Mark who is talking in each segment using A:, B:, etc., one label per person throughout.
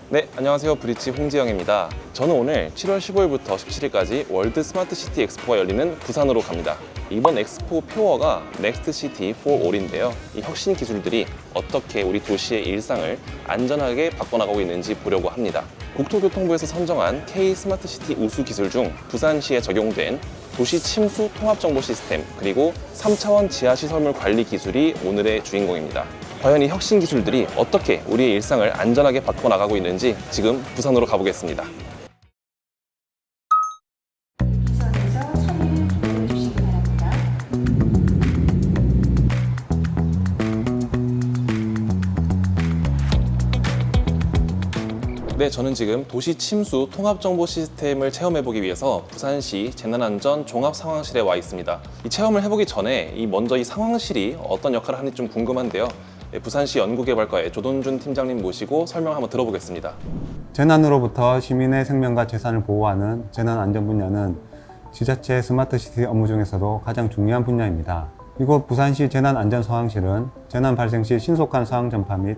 A: 네, 안녕하세요. 브릿지 홍지영입니다. 저는 오늘 7월 15일부터 17일까지 월드 스마트 시티 엑스포가 열리는 부산으로 갑니다. 이번 엑스포 표어가 Next City for All인데요. 이 혁신 기술들이 어떻게 우리 도시의 일상을 안전하게 바꿔나가고 있는지 보려고 합니다. 국토교통부에서 선정한 K 스마트 시티 우수 기술 중 부산시에 적용된 도시 침수 통합 정보 시스템 그리고 3차원 지하 시설물 관리 기술이 오늘의 주인공입니다. 과연 이 혁신 기술들이 어떻게 우리의 일상을 안전하게 바꿔나가고 있는지 지금 부산으로 가보겠습니다.
B: 부산에서 서류를 준비해 주시기 바랍니다.
A: 네, 저는 지금 도시 침수 통합 정보 시스템을 체험해보기 위해서 부산시 재난안전 종합상황실에 와 있습니다. 이 체험을 해보기 전에 먼저 이 상황실이 어떤 역할을 하는지 좀 궁금한데요. 부산시 연구개발과의 조돈준 팀장님 모시고 설명 한번 들어보겠습니다.
C: 재난으로부터 시민의 생명과 재산을 보호하는 재난안전 분야는 지자체 스마트시티 업무 중에서도 가장 중요한 분야입니다. 이곳 부산시 재난안전상황실은 재난 발생 시 신속한 상황 전파 및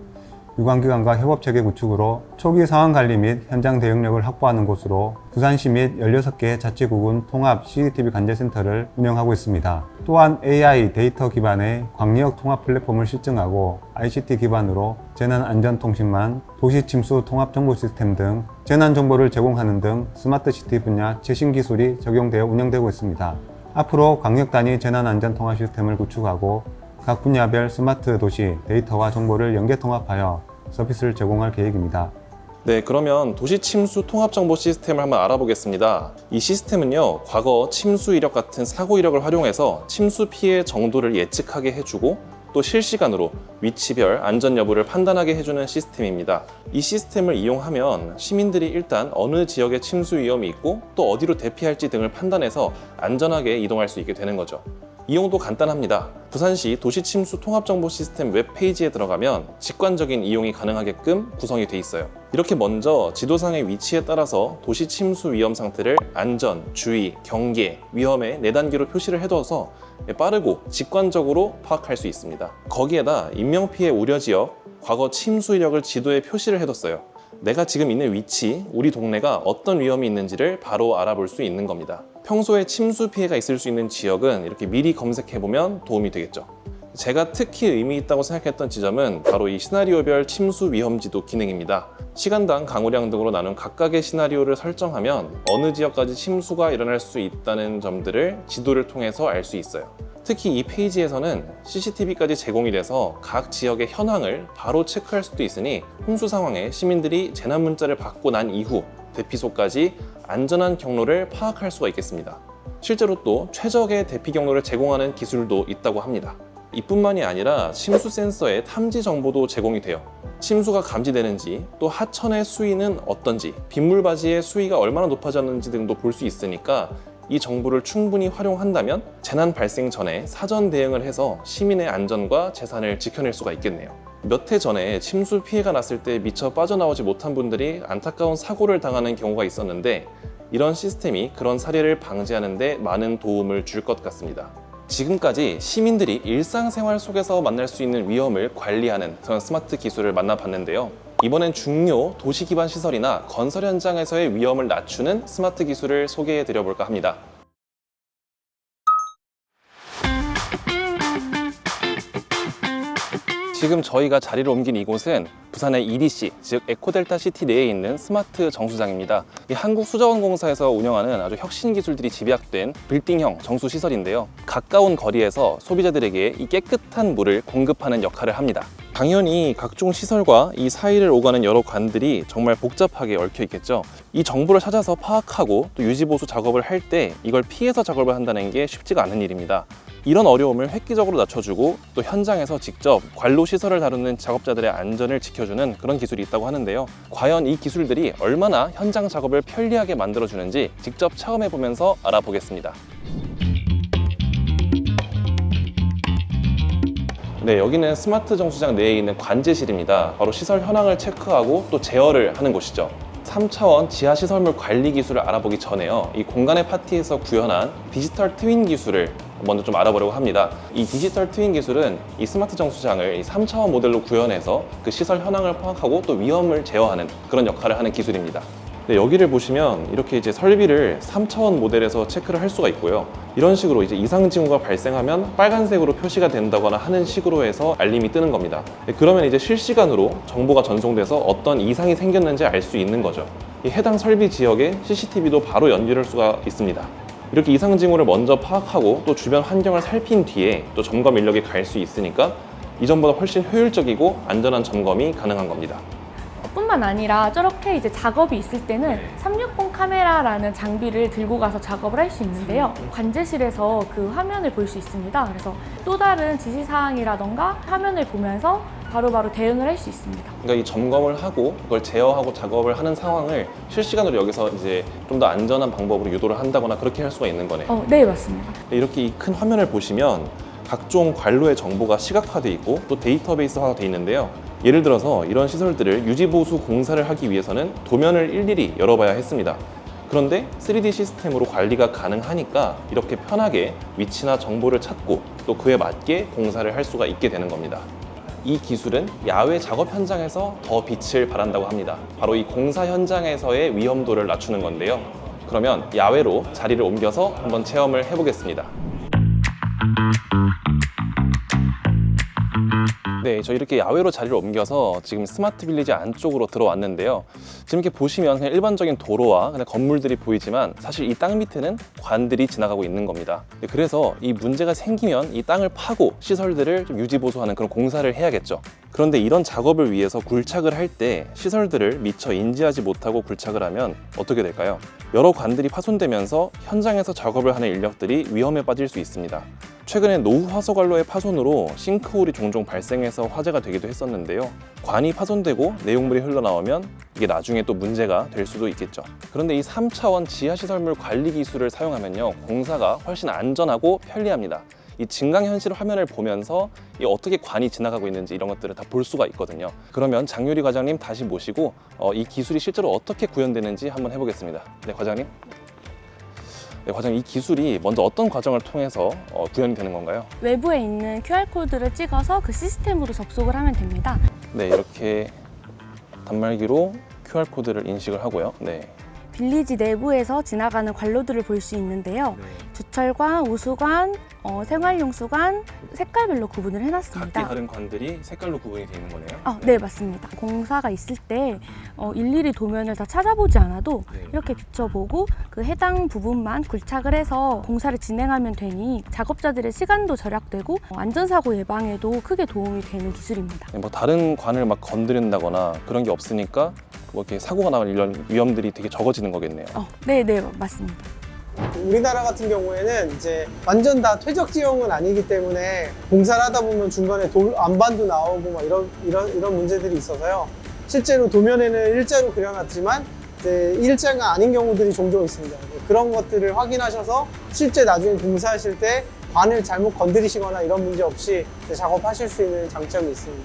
C: 유관기관과 협업체계 구축으로 초기 상황 관리 및 현장 대응력을 확보하는 곳으로 부산시 및 16개 자치구군 통합 CCTV 관제센터를 운영하고 있습니다. 또한 AI 데이터 기반의 광역 통합 플랫폼을 실증하고 ICT 기반으로 재난안전통신망, 도시침수 통합정보 시스템 등 재난정보를 제공하는 등 스마트시티 분야 최신 기술이 적용되어 운영되고 있습니다. 앞으로 광역 단위 재난안전 통합 시스템을 구축하고 각 분야별 스마트 도시 데이터와 정보를 연계 통합하여 서비스를 제공할 계획입니다.
A: 네, 그러면 도시 침수 통합 정보 시스템을 한번 알아보겠습니다. 이 시스템은요, 과거 침수 이력 같은 사고 이력을 활용해서 침수 피해 정도를 예측하게 해주고 또 실시간으로 위치별 안전 여부를 판단하게 해주는 시스템입니다. 이 시스템을 이용하면 시민들이 일단 어느 지역에 침수 위험이 있고 또 어디로 대피할지 등을 판단해서 안전하게 이동할 수 있게 되는 거죠. 이용도 간단합니다. 부산시 도시침수 통합정보 시스템 웹페이지에 들어가면 직관적인 이용이 가능하게끔 구성이 돼 있어요. 이렇게 먼저 지도상의 위치에 따라서 도시침수 위험 상태를 안전, 주의, 경계, 위험의 4단계로 표시를 해둬서 빠르고 직관적으로 파악할 수 있습니다. 거기에다 인명피해 우려지역, 과거 침수 이력을 지도에 표시를 해뒀어요. 내가 지금 있는 위치, 우리 동네가 어떤 위험이 있는지를 바로 알아볼 수 있는 겁니다. 평소에 침수 피해가 있을 수 있는 지역은 이렇게 미리 검색해보면 도움이 되겠죠. 제가 특히 의미 있다고 생각했던 지점은 바로 이 시나리오별 침수 위험지도 기능입니다. 시간당 강우량 등으로 나눈 각각의 시나리오를 설정하면 어느 지역까지 침수가 일어날 수 있다는 점들을 지도를 통해서 알 수 있어요. 특히 이 페이지에서는 CCTV까지 제공이 돼서 각 지역의 현황을 바로 체크할 수도 있으니 홍수 상황에 시민들이 재난 문자를 받고 난 이후 대피소까지 안전한 경로를 파악할 수가 있겠습니다. 실제로 또 최적의 대피 경로를 제공하는 기술도 있다고 합니다. 이뿐만이 아니라 침수 센서의 탐지 정보도 제공이 돼요. 침수가 감지되는지, 또 하천의 수위는 어떤지, 빗물바지의 수위가 얼마나 높아졌는지 등도 볼 수 있으니까 이 정보를 충분히 활용한다면 재난 발생 전에 사전 대응을 해서 시민의 안전과 재산을 지켜낼 수가 있겠네요. 몇 해 전에 침수 피해가 났을 때 미처 빠져나오지 못한 분들이 안타까운 사고를 당하는 경우가 있었는데 이런 시스템이 그런 사례를 방지하는 데 많은 도움을 줄 것 같습니다. 지금까지 시민들이 일상생활 속에서 만날 수 있는 위험을 관리하는 그런 스마트 기술을 만나봤는데요. 이번엔 중요 도시 기반 시설이나 건설 현장에서의 위험을 낮추는 스마트 기술을 소개해 드려볼까 합니다. 지금 저희가 자리를 옮긴 이곳은 부산의 EDC, 즉 에코델타 시티 내에 있는 스마트 정수장입니다. 이 한국수자원공사에서 운영하는 아주 혁신 기술들이 집약된 빌딩형 정수시설인데요. 가까운 거리에서 소비자들에게 이 깨끗한 물을 공급하는 역할을 합니다. 당연히 각종 시설과 이 사이를 오가는 여러 관들이 정말 복잡하게 얽혀 있겠죠. 이 정보를 찾아서 파악하고 또 유지보수 작업을 할 때 이걸 피해서 작업을 한다는 게 쉽지가 않은 일입니다. 이런 어려움을 획기적으로 낮춰주고 또 현장에서 직접 관로 시설을 다루는 작업자들의 안전을 지켜주는 그런 기술이 있다고 하는데요. 과연 이 기술들이 얼마나 현장 작업을 편리하게 만들어주는지 직접 체험해보면서 알아보겠습니다. 네, 여기는 스마트 정수장 내에 있는 관제실입니다. 바로 시설 현황을 체크하고 또 제어를 하는 곳이죠. 3차원 지하 시설물 관리 기술을 알아보기 전에요. 이 공간의 파티에서 구현한 디지털 트윈 기술을 먼저 좀 알아보려고 합니다. 이 디지털 트윈 기술은 이 스마트 정수장을 이 3차원 모델로 구현해서 그 시설 현황을 파악하고 또 위험을 제어하는 그런 역할을 하는 기술입니다. 네, 여기를 보시면 이렇게 이제 설비를 3차원 모델에서 체크를 할 수가 있고요. 이런 식으로 이제 이상 징후가 발생하면 빨간색으로 표시가 된다거나 하는 식으로 해서 알림이 뜨는 겁니다. 네, 그러면 이제 실시간으로 정보가 전송돼서 어떤 이상이 생겼는지 알 수 있는 거죠. 이 해당 설비 지역에 CCTV도 바로 연결할 수가 있습니다. 이렇게 이상 징후를 먼저 파악하고 또 주변 환경을 살핀 뒤에 또 점검 인력이 갈 수 있으니까 이전보다 훨씬 효율적이고 안전한 점검이 가능한 겁니다.
D: 뿐만 아니라 저렇게 이제 작업이 있을 때는 360 카메라라는 장비를 들고 가서 작업을 할 수 있는데요. 관제실에서 그 화면을 볼 수 있습니다. 그래서 또 다른 지시사항이라던가 화면을 보면서 바로바로 대응을 할 수 있습니다.
A: 그러니까 이 점검을 하고 그걸 제어하고 작업을 하는 상황을 실시간으로 여기서 이제 좀 더 안전한 방법으로 유도를 한다거나 그렇게 할 수가 있는 거네요.
D: 네, 맞습니다.
A: 이렇게 이 큰 화면을 보시면 각종 관로의 정보가 시각화되어 있고 또 데이터베이스화가 되어 있는데요. 예를 들어서 이런 시설들을 유지보수 공사를 하기 위해서는 도면을 일일이 열어봐야 했습니다. 그런데 3D 시스템으로 관리가 가능하니까 이렇게 편하게 위치나 정보를 찾고 또 그에 맞게 공사를 할 수가 있게 되는 겁니다. 이 기술은 야외 작업 현장에서 더 빛을 발한다고 합니다. 바로 이 공사 현장에서의 위험도를 낮추는 건데요. 그러면 야외로 자리를 옮겨서 한번 체험을 해보겠습니다. 네, 저 이렇게 야외로 자리를 옮겨서 지금 스마트 빌리지 안쪽으로 들어왔는데요. 지금 이렇게 보시면 그냥 일반적인 도로와 그냥 건물들이 보이지만 사실 이 땅 밑에는 관들이 지나가고 있는 겁니다. 네, 그래서 이 문제가 생기면 이 땅을 파고 시설들을 좀 유지보수하는 그런 공사를 해야겠죠. 그런데 이런 작업을 위해서 굴착을 할 때 시설들을 미처 인지하지 못하고 굴착을 하면 어떻게 될까요? 여러 관들이 파손되면서 현장에서 작업을 하는 인력들이 위험에 빠질 수 있습니다. 최근에 노후 화소 관로의 파손으로 싱크홀이 종종 발생해서 화제가 되기도 했었는데요. 관이 파손되고 내용물이 흘러나오면 이게 나중에 또 문제가 될 수도 있겠죠. 그런데 이 3차원 지하시설물 관리 기술을 사용하면요, 공사가 훨씬 안전하고 편리합니다. 이 증강현실 화면을 보면서 이 어떻게 관이 지나가고 있는지 이런 것들을 다 볼 수가 있거든요. 그러면 장유리 과장님 다시 모시고 이 기술이 실제로 어떻게 구현되는지 한번 해보겠습니다. 네, 과장님. 네, 과장님, 이 기술이 먼저 어떤 과정을 통해서 구현이 되는 건가요?
D: 외부에 있는 QR코드를 찍어서 그 시스템으로 접속을 하면 됩니다.
A: 네, 이렇게 단말기로 QR코드를 인식을 하고요. 네.
D: 빌리지 내부에서 지나가는 관로들을 볼 수 있는데요. 주철관, 우수관, 생활용 수관, 색깔별로 구분을 해놨습니다.
A: 각기 다른 관들이 색깔로 구분이 되어 있는 거네요.
D: 네, 맞습니다. 공사가 있을 때 일일이 도면을 다 찾아보지 않아도
A: 네.
D: 이렇게 비춰보고 그 해당 부분만 굴착을 해서 공사를 진행하면 되니 작업자들의 시간도 절약되고 안전사고 예방에도 크게 도움이 되는 기술입니다.
A: 네, 뭐 다른 관을 막 건드린다거나 그런 게 없으니까 뭐 이렇게 사고가 나는 이런 위험들이 되게 적어지는 거겠네요.
D: 네, 맞습니다.
E: 우리나라 같은 경우에는 이제 완전 다 퇴적 지형은 아니기 때문에 공사를 하다 보면 중간에 돌 안반도 나오고 막 이런 문제들이 있어서요. 실제로 도면에는 일자로 그려놨지만 이제 일자가 아닌 경우들이 종종 있습니다. 그런 것들을 확인하셔서 실제 나중에 공사하실 때 관을 잘못 건드리시거나 이런 문제 없이 작업하실 수 있는 장점이 있습니다.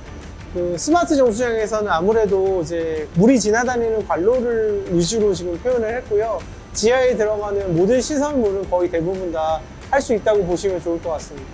E: 그 스마트 정수장에서는 아무래도 이제 물이 지나다니는 관로를 위주로 지금 표현을 했고요. 지하에 들어가는 모든 시설물은 거의 대부분 다 할 수 있다고 보시면 좋을 것 같습니다.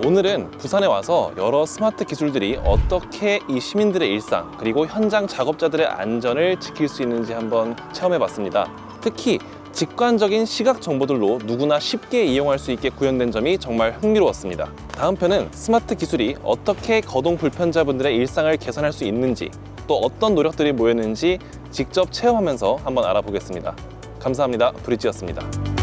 A: 오늘은 부산에 와서 여러 스마트 기술들이 어떻게 이 시민들의 일상 그리고 현장 작업자들의 안전을 지킬 수 있는지 한번 체험해 봤습니다. 특히 직관적인 시각 정보들로 누구나 쉽게 이용할 수 있게 구현된 점이 정말 흥미로웠습니다. 다음 편은 스마트 기술이 어떻게 거동 불편자분들의 일상을 개선할 수 있는지 또 어떤 노력들이 모였는지 직접 체험하면서 한번 알아보겠습니다. 감사합니다. 브릿지였습니다.